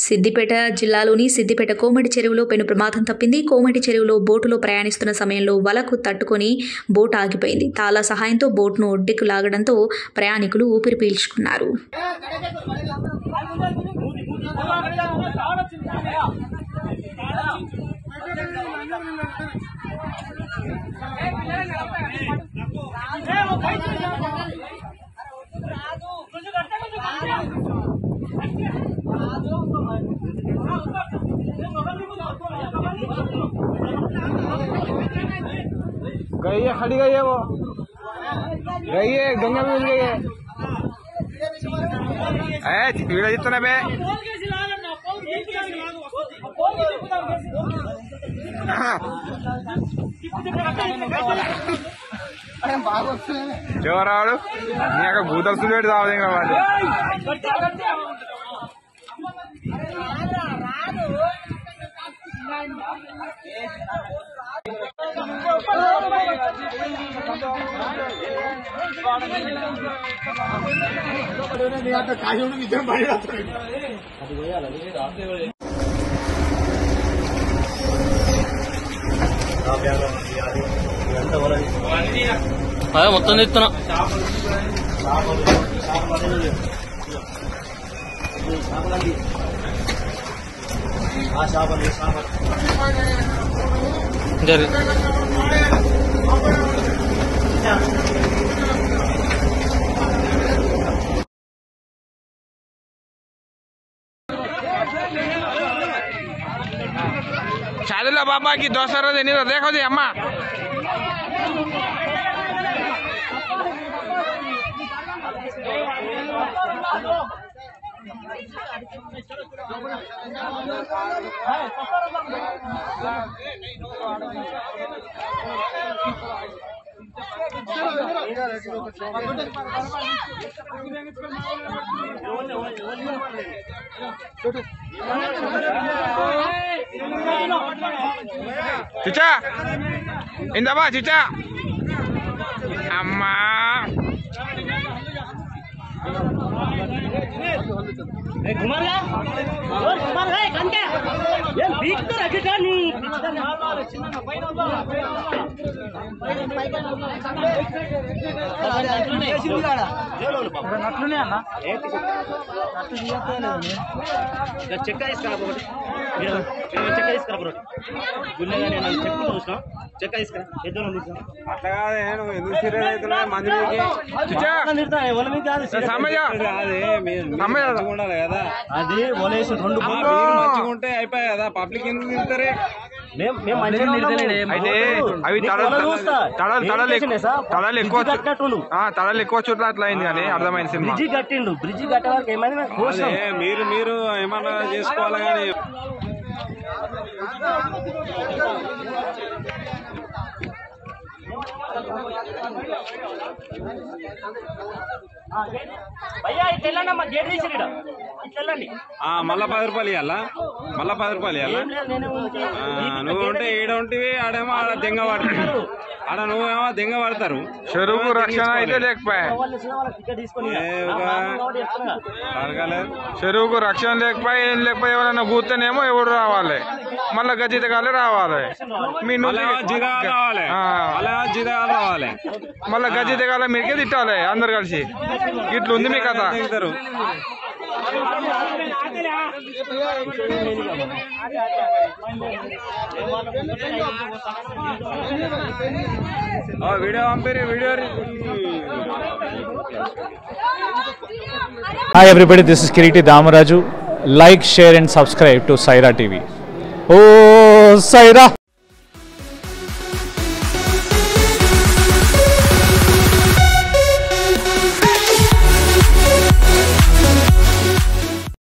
సిద్దిపేట జిల్లాలోని సిద్దిపేట కోమటి చెరువులో పెను ప్రమాదం తప్పింది. కోమటి చెరువులో బోటులో ప్రయాణిస్తున్న సమయంలో వలకు తట్టుకొని బోటు ఆగిపోయింది. తాళ సహాయంతో బోటును ఒడ్డుకు లాగడంతో ప్రయాణికులు ఊపిరి పీల్చుకున్నారు. गई है, खड़ी गई है, वो गई है, गंगा में मिल गई है। वीडियो जितना बे చూరాడు ఇంకా భూతలు పెట్టి తావదు ఇంకా వాళ్ళు అదే మొత్తం తెస్తున్నా शादुल्ला बाबा की दोसरा देनी तो देखो जी अम्मा चिचा इंदबा चिचा अम्मा చెక్క తీసుకురా చెక్క తీసుకురా అట్లా కాదే ఎందుకు సీరియస్ అవుతున్నా మంది ఉండాలి కదా అది వలేసి రెండు మంచిగా ఉంటే అయిపోయాయి కదా పబ్లిక్ ఎందుకు తింటారే అయితే అవి తడలు ఎక్కువ చోట్ల అట్లా అయింది కానీ అర్థమైంది సినిమా బ్రిడ్జి కట్టిండు బ్రిడ్జి కట్టే వరకు ఏమైంది మీరు ఏమన్నా చేసుకోవాలి కానీ మళ్ళా 10 రూపాయలు ఇవ్వాలా మళ్ళా 10 రూపాయలు ఇవ్వాలా నువ్వు ఉంటే ఈడ ఉంటివి ఆడేమో ఆడ దెంగ పడతారు ఆడ నువ్వేమో దెంగ పడతారు చెరువు రక్షణ అయితే లేకపోయా చెరువుకు రక్షణ లేకపోయా ఏం లేకపోయా ఎవరైనా కూర్చొనేమో ఎవరు రావాలి మళ్ళా గజితగాలే రావాలి రావాలి మళ్ళా గజితగాల మీకే తిట్టాలి అందరు కలిసి ఇట్లుంది మీ కథ వీడియో పంపిరి video Hi everybody, this is Kiriti Damaraju. Like, share and subscribe to Saira TV. Oh Saira!